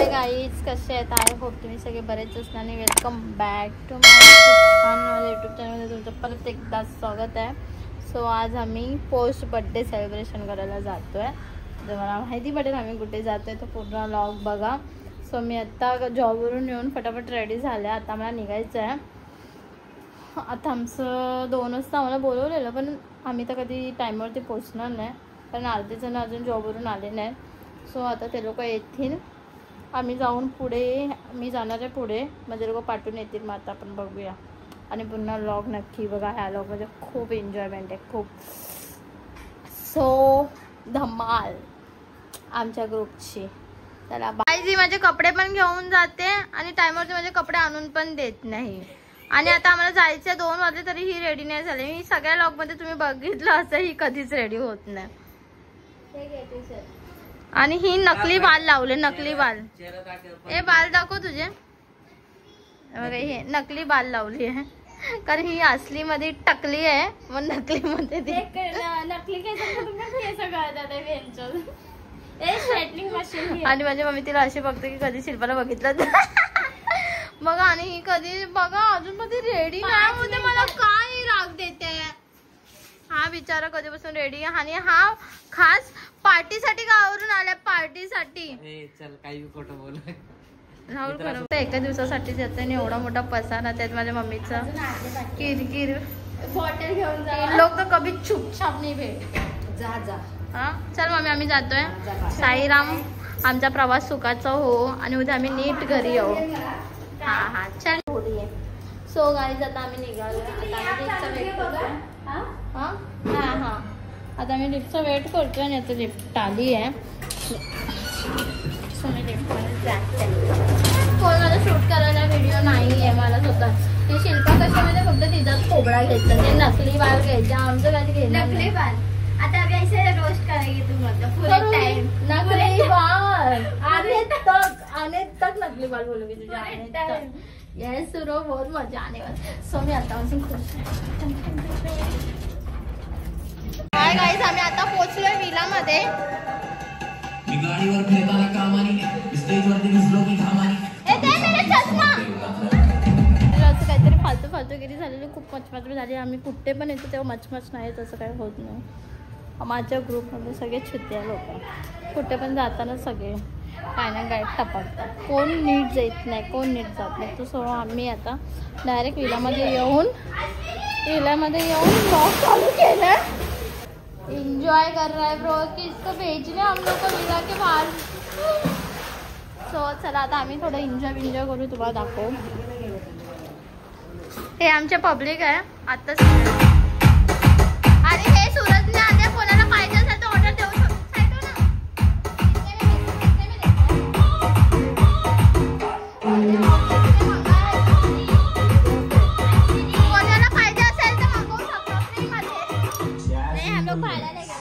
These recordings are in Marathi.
हाय गाईज, कसे आहेत? आय होप तुम्ही सगळे बरेच असणार आणि वेलकम बॅक टू माय छान यूट्यूब चॅनलमध्ये तुमचं परत एकदा स्वागत आहे. सो आज आम्ही पोस्ट बड्डे सेलिब्रेशन करायला जातो आहे. जर मला माहिती पडेल आम्ही कुठे जातो आहे तर पूर्ण व्लॉग बघा. सो मी आत्ता जॉबवरून येऊन फटाफट रेडी झाले. आता मला निघायचं आहे. आता आमचं 2 वाजता आम्हाला बोलवलेलं, पण आम्ही तर कधी टाईमवरती पोचणार नाही, कारण अर्धे जण अजून जॉबवरून आले नाही. सो आता ते लोक येतील, आम्ही जाऊन पुढे, मी जाणार आहे पुढे, म्हणजे लोक पाठवून येतील. मग आता आपण बघूया आणि पुन्हा व्लॉग नक्की बघा. ह्या व्लॉगमध्ये खूप एन्जॉयमेंट आहे, खूप. सो धमाल आमच्या ग्रुपची. त्याला बाईजी माझे कपडे पण घेऊन जाते आणि टायमवरती माझे कपडे आणून पण देत नाही. आणि आता आम्हाला जायचे 2 वाजले तरी ही रेडी नाही झाली. मी सगळ्या व्लॉगमध्ये तुम्ही बघितलं असं, ही कधीच रेडी होत नाही. आणि ही नकली बाल लावले, नकली बाल. हे बाल दाखव तुझे. हे नकली बाल लावली आहे, कारण ही असली मध्ये टकली आहे, मग नकली मध्ये नकली आणि माझी मम्मी तिला अशी बघते की कधी शिल्पाला बघितलं बघा. आणि ही कधी बघा अजून मध्ये रेडी नाही होते. मला काय राग देते. हा बिचारा कधीपासून रेडी आहे आणि हा खास पार्टीसाठी गावावरून आल्या. पार्टीसाठी चल काही खोटं बोल. राहुल खरं एका दिवसासाठीच येते आणि एवढा मोठा पसारा त्यात माझ्या मम्मीचा किरकिर. बॉटल घेऊन लोक तर कधी चुपचाप नाही भेट. जा जा. हा चल मम्मी, आम्ही जातोय. साईराम, आमचा प्रवास सुखाचा हो आणि उद्या आम्ही नीट घरी येऊ. हा हा चल. सो गाईज आता आम्ही निघालो. आता आम्ही लिफ्टचा वेट करतोय. हा हा हा आता आम्ही लिफ्टचा वेट करतोय आणि आता लिफ्ट आली आहे. सो मी लिफ्टमध्ये जाते. कोण मला शूट करायला व्हिडिओ नाही आहे मला स्वतः. ती शिल्पा कशामध्ये फक्त तिचाच खोबरा घ्यायचा, ते नकली बाल घ्यायचे, आमचं काही घेणार नकली बाल. आता ऐसे रोस्ट करेगी तू, मतलब पूरे टाइम नकली बाल. आने तक नकली बाल बोलोगी तुझे. आने तक. यस सुरो, बहुत मजा आने वाला. सो मी आतापासून खुश आहे. हाय गाईज, आम्ही आता पोहोचलोय विलामध्ये. मी गाडीवर फिरताना कामानी, स्टेजवरती दिसलो की घामानी. ए दे मेरा चष्मा. असं काहीतरी फालतूगिरी झालेली, खूप मचमच झाली. आम्ही कुठे पण येतो तेव्हा मचमच नाही, तसं काही होत नाही. माझ्या ग्रुपमध्ये सगळे छुत्या लोक, कुठे पण जाताना सगळे काय ना काय टपकतात. कोण नीट जात नाही, कोण नीट जात नाही. तो सो आम्ही आता डायरेक्ट विलामध्ये येऊन ब्लॉग चालू केलं. एंजॉय कर रहा है ब्रो, कि इसको भेजने हम लोग को विला के बाहर. सो चला आता आम्ही थोडं एन्जॉय करू, तुम्हाला दाखवू. हे आमचे पब्लिक आहे आत्ताच. आणि हे सूरजने आधी कोणाला पाहिजे असेल तर ऑर्डर देऊ शकतो. कोणाला पाहिजे असेल तर मागवू शकतो फ्री मध्ये. नाही हम लोग खायला नाही गेलो.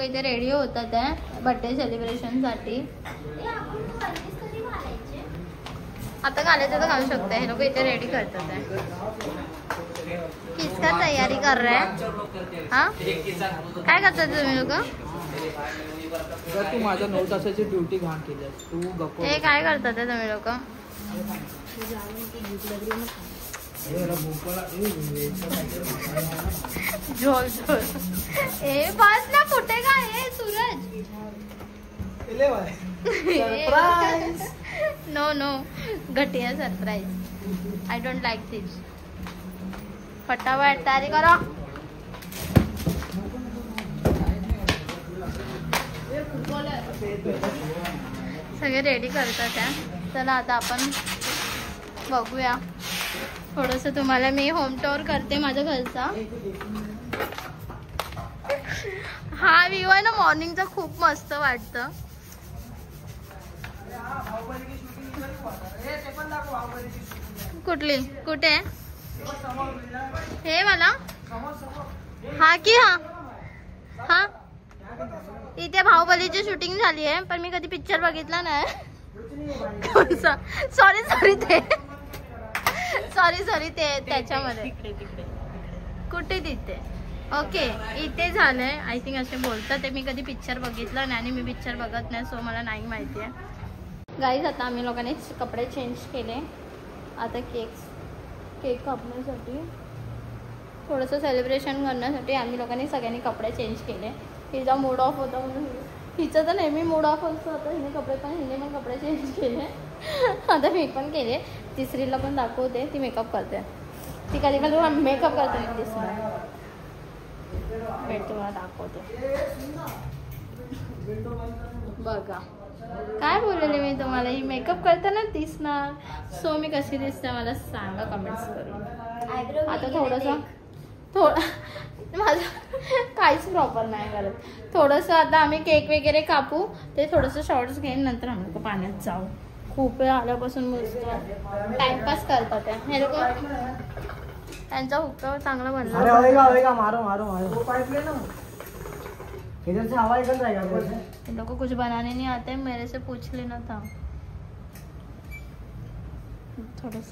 इथे रेडी होतात आहे बर्थडे सेलिब्रेशन साठी. आता घालायचं तर घालू शकता. हे लोक इथे रेडी करतात आहे. किसका तयारी कर रहा है? हा काय करतात तुम्ही लोक? तू माझ्या 9 तासाची ड्युटी घाण केलीस तू. गप्प. हे काय करतात तुम्ही लोक? झोल झोल. ए बस ना, कुठे काय आहे सूरज? नो नो, घटिया सरप्राईज. आय डोंट लाईक दिस. फटाफट तयारी करो. सगळे रेडी करतात आहे. चला आता आपण बघूया. थोडंसं तुम्हाला मी होम टूर करते माझ्या घरचा. हा व्ह्यू आहे ना मॉर्निंगचा, खूप मस्त वाटतं. कुठली? कुठे आहे हे मला? हा की हा हा इथे बाहुबलीची शूटिंग झाली आहे, पण मी कधी पिक्चर बघितला नाही. सॉरी ते सॉरी ते त्याच्यामध्ये कुठे तिथे. ओके इथे झालंय आय थिंक असे बोलतात ते. मी कधी पिक्चर बघितलं नाही आणि मी पिक्चर बघत नाही सो मला नाही माहिती आहे. गाईज आता आम्ही लोकांनी कपडे चेंज केले. आता केक कापण्यासाठी थोडंसं सेलिब्रेशन करण्यासाठी आम्ही लोकांनी सगळ्यांनी कपडे चेंज केले. हिचा मूड ऑफ होता म्हणून हिचं तर नेहमी मूड ऑफ असतो. आता हिने पण कपडे चेंज केले. आता मी पण केले. तिसरीला पण दाखवते ती मेकअप करते. ती कधी मेकअप करते नाही दिसणार. भेट तुम्हाला दाखवते बघा. काय बोललेले मी तुम्हाला ही मेकअप करताना दिसणार. सो मी कशी दिसते मला सांगा कमेंट्स करून. आता थोडं माझं काहीच प्रॉपर नाही करत. थोडंसं आता आम्ही केक वगैरे कापू. ते थोडंसं शॉर्ट्स घेईन नंतर आम्ही लोक पाण्यात जाऊ. खूप वेळ आल्यापासून टाइमपास करतात ते. हे लोक त्यांचा हुक्का चांगला बनला. ये लोग कुछ बनाने नहीं आते मेरे से पूछ लेना था. थोडस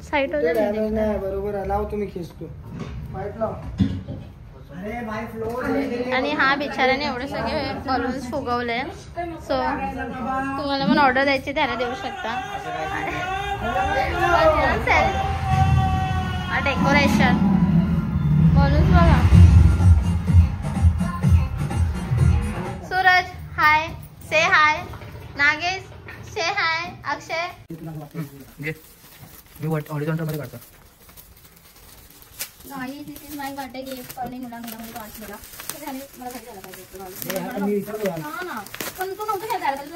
साइड हो जाए बरोबर लाव तुम्ही खिसतो वाईट लाव. आणि हा बिचाराने एवढे सगळे बलून्स फुगवले. सो तुम्हाला पण ऑर्डर द्यायची त्याला देऊ शकता. डेकोरेशन बलून्स बघा. Suraj hi say hi. Nagesh say hi. Akshay मी हॉरिझॉन्टल मध्ये काढतो. नाही this is my birthday gift for मुलांमध्ये वाटलेला. मला घरी जायला पाहिजे. हा ना पण तू नव्हतं काय जायला पाहिजे.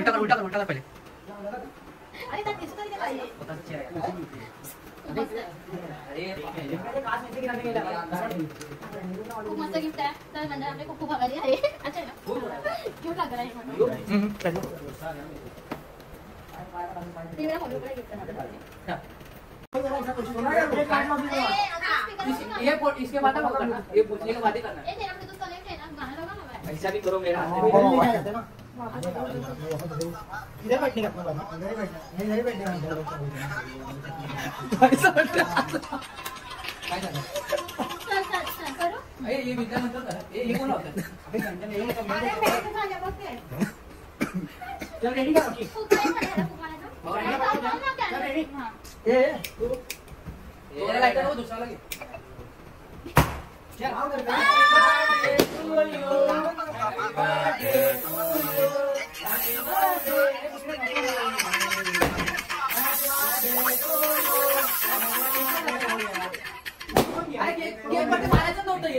थांब उलटा कर पहिले. खूप मस्त गिफ्ट आहे. तर म्हणजे आपले खूप आभारी आहे. अच्छा ना क्यूट लग रहा है. ये इसके बाद करना. ये पूछने के बाद ही करना. ऐसा भी करो मेरा हाथ में. इधर बैठने का इधर बैठने काय झालं. ये विद्यानंतर करा. हे कोण होतं. चल रेडी का ओके ए थोड़ा लाइटर वो दूसरा लगे. चल आओ कर मारायचं नव्हतं हे.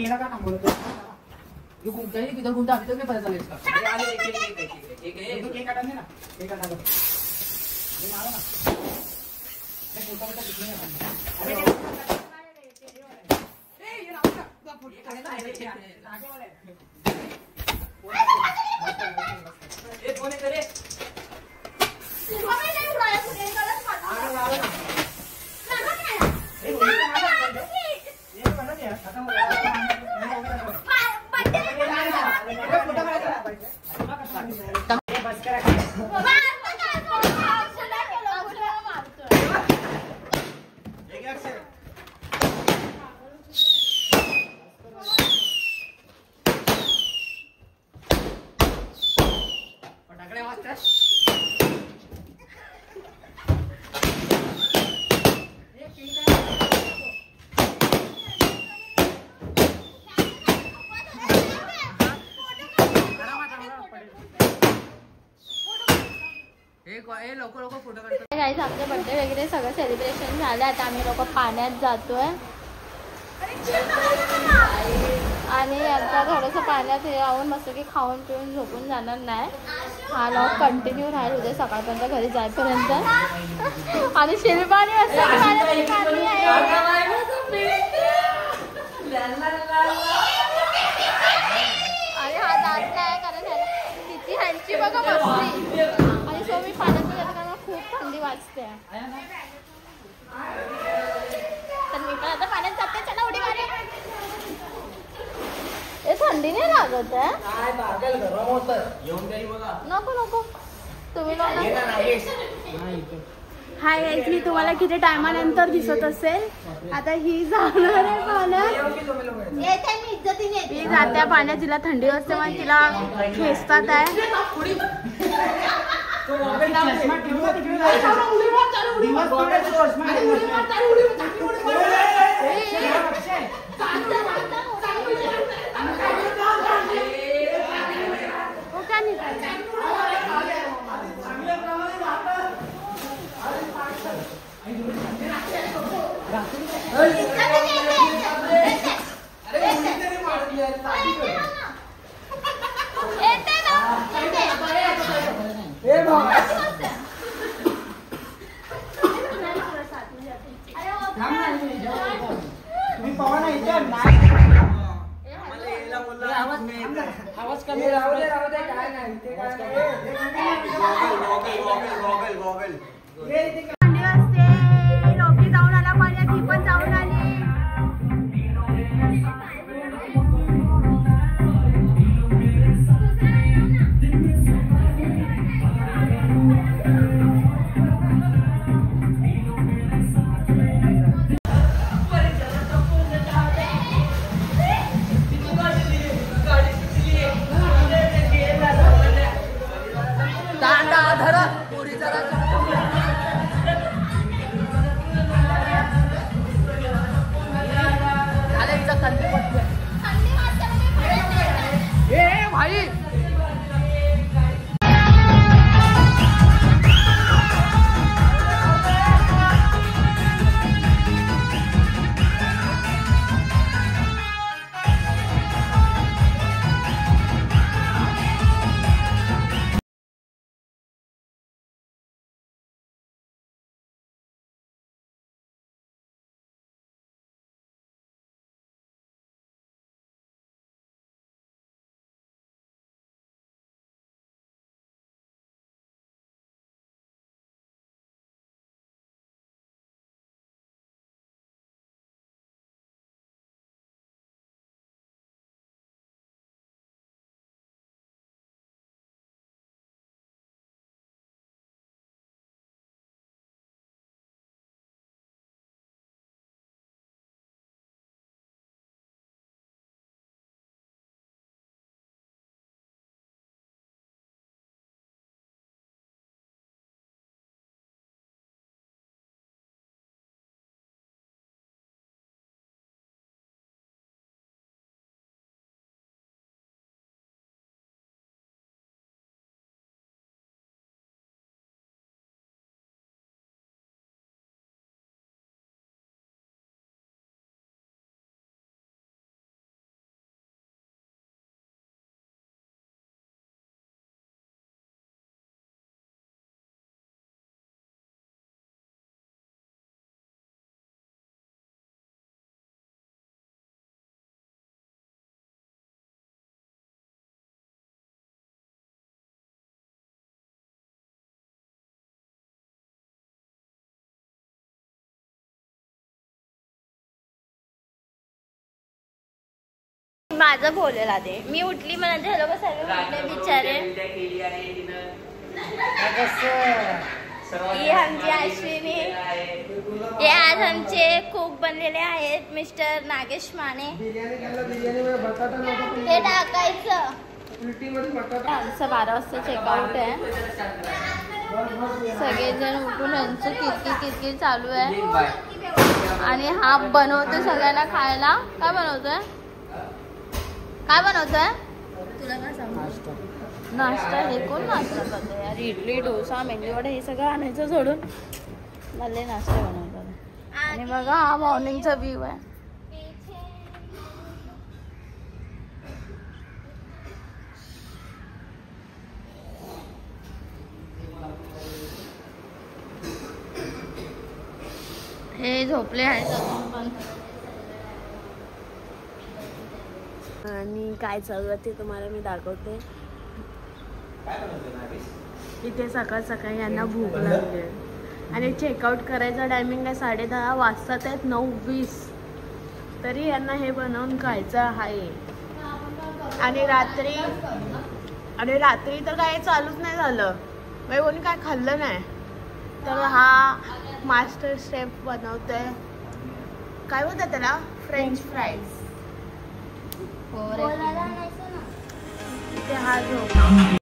का काम बोलतो ये घूमता है किधर घूमता अभी तक नहीं पता चला इसका. एक केक काटने ना केक काटा दो ये मारो ना मैं छोटा छोटा दिखने का अरे ये राउंड का फोटो आगे वाले ये कोने करे हमें नहीं उड़ाया खुद एक गलत आगे वाला ना ये बना दिया खत्म हो गया गाईज आपले बर्थडे वगैरे सगळं सेलिब्रेशन झालं. आता आम्ही लोक पाण्यात जातोय आणि आता थोडंसं पाण्यात राहून मस्त की खाऊन पिऊन झोपून जाणार नाही. हा लॉग कंटिन्यू राहील उद्या सकाळपर्यंत घरी जाईपर्यंत. आणि शिल्पानी असं अरे हा जात नाही कारण तिची ह्यांची बघा मस्ती. आणि सो मी पाण्यात गेलं कारण खूप थंडी वाजते. तर मी पण आता पाण्यात जाते. चला उडी मारे. हे थंडी नाही लागत आहे. नको नको तुम्ही हाय गाईज, मी तुम्हाला किती टायमानंतर दिसत असेल. आता ही जाणार आहे पाण्यात. ही जाते पाण्यात. तिला थंडी वाजते मग तिला खेचतात आहे. आवाज कमी राहू दे काय नाही ते थंडी वाजते. रॉकी जाऊन आला पाण्यात. ही पण जाऊन आली. माझं बोलेल आधी. मी उठली म्हणजे हे लोक सर्व उठले बिचारे. ही आमची अश्विनी. हे आज आमचे कुक बनलेले आहेत मिस्टर नागेश माने. हे टाकायचं. आमचं 12 वाजता चेकआउट आहे. सगळेजण उठून यांचं किरकिर चालू आहे. आणि हा बनवतोय सगळ्यांना खायला. काय बनवतोय? काय बनवतोय? तुला काय सांगू? नाश्ता. हे कोण नाश्ता करतो यार? इडली डोसा मेंदू वडा हे सगळं आणायचं सोडून मला नाश्ता बनवतात. आणि बघा हा मॉर्निंगचा व्ह्यू आहे. हे झोपले आहेत अजून पण. आणि काय चालू आहे ते तुम्हाला मी दाखवते. इथे सकाळ सकाळी यांना भूक लागली आणि चेकआउट करायचा टायमिंग आहे 10:30 वाजतात आहेत 9:20. तरी यांना हे बनवून खायचं आहे. आणि रात्री तर काय चालूच नाही झालं, म्हणजे कोणी काय खाल्लं नाही. तर हा मास्टर शेफ बनवतोय, काय बोलतात त्याला, फ्रेंच फ्राईज. इथे हा झोप.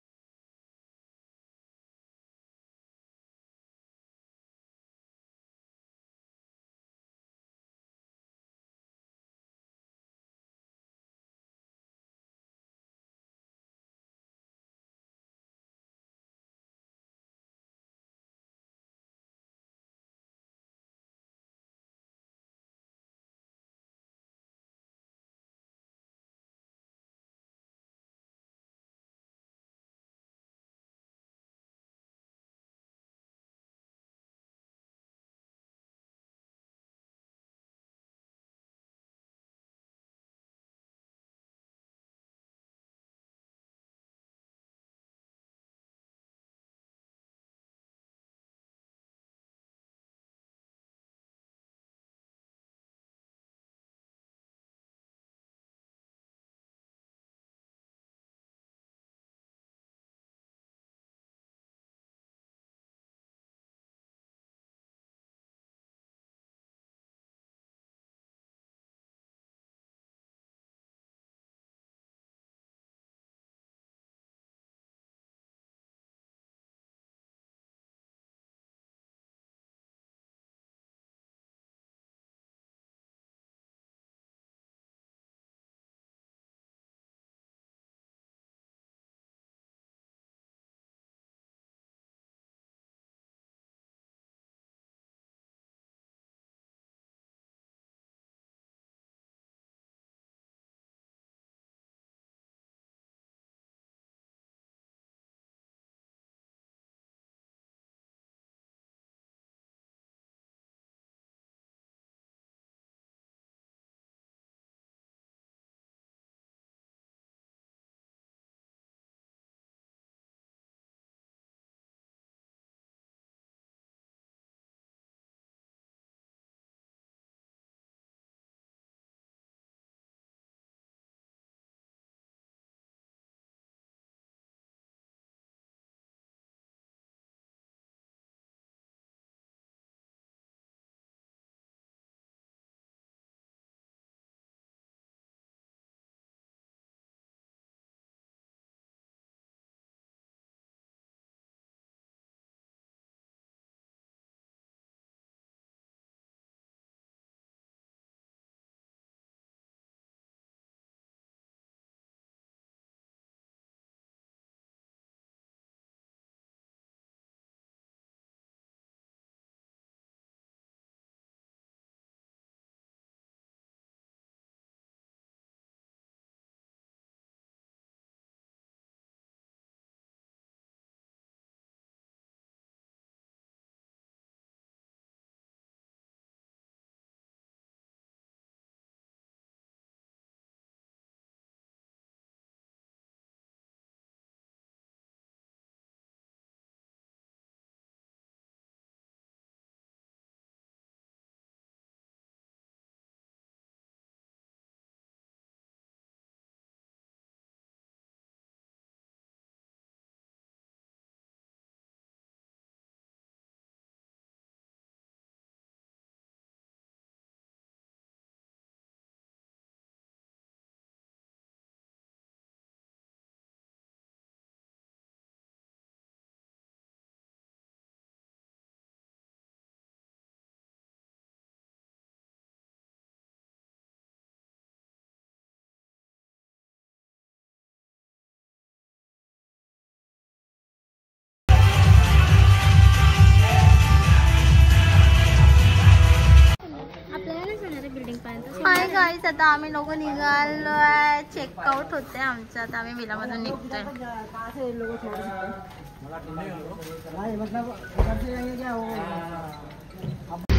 हाय गाईस, आता आम्ही लोक निघालोय. चेकआउट होते आमचं, आता आम्ही विलामधून निघतोय.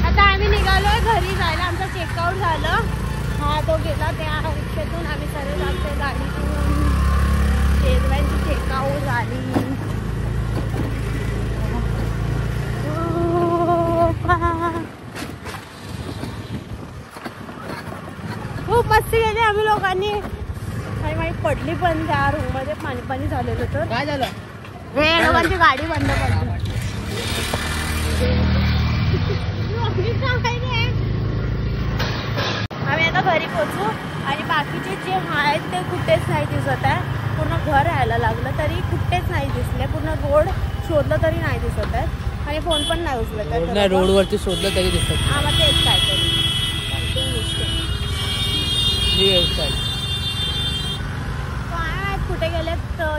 आता आम्ही निघालो चेकआउट झालं. हा तो गेला त्या रिक्षेतून. आम्ही सर्व जातोय गाडीतून. शेजवांची चेकआउट झाली. खूप मस्ती केली आम्ही लोकांनी. काही माहिती पडली पण त्या रूम मध्ये पाणी पाणी झालेलं. तर काय झालं? लोकांची गाडी बंद पडली. आम्ही आता घरी पोहोचू आणि बाकीचे जे आहेत ते कुठेच नाही दिसत आहे. पूर्ण घर यायला लागलं तरी कुठेच नाही दिसले. पूर्ण रोड शोधलं तरी नाही दिसत आहे आणि फोन पण नाही उचलत आहे. नाही, रोडवरती शोधलं तरी दिसत. हा मग तेच काय तरी काय कुठे गेले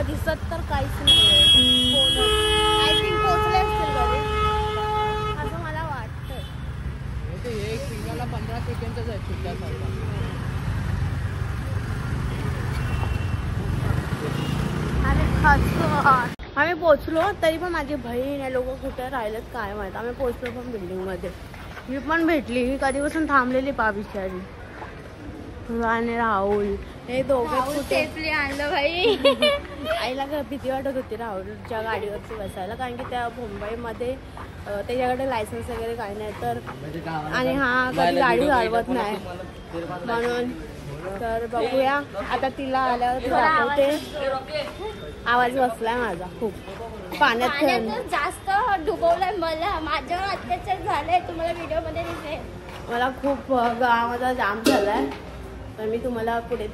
दिसत तर काहीच नाही. आय थिंक पोहोचले असतील घरी असं मला वाटतं. 15 सेकंडच आहे सुद्धा. आम्ही पोचलो तरी पण माझी बहीण हे लोक कुठे राहिलेत काय माहित. आम्ही पोचलो पण बिल्डिंग मध्ये. मी पण भेटली. ही कधीपासून थांबलेली पा बिचारी. आणि राहुल हे दोघे सेफली आणलं भाई. आईला भीती वाटत होती राहुलच्या गाडीवरती बसायला कारण की त्या मुंबईमध्ये त्याच्याकडे लायसन्स वगैरे काही नाही तर आणि हा कधी गाडी चालवत नाही म्हणून. तर बघूया आता तिला आल्यावर दाखवते. आवाज बसलाय माझा खूप. पाण्यात जास्त डुबवलंय मला. माझ्यावर अत्याचार झालाय. तुम्हाला व्हिडिओ मध्ये दिसेल. मला खूप गावाचा जाम झालाय तर मी तुम्हाला पुढे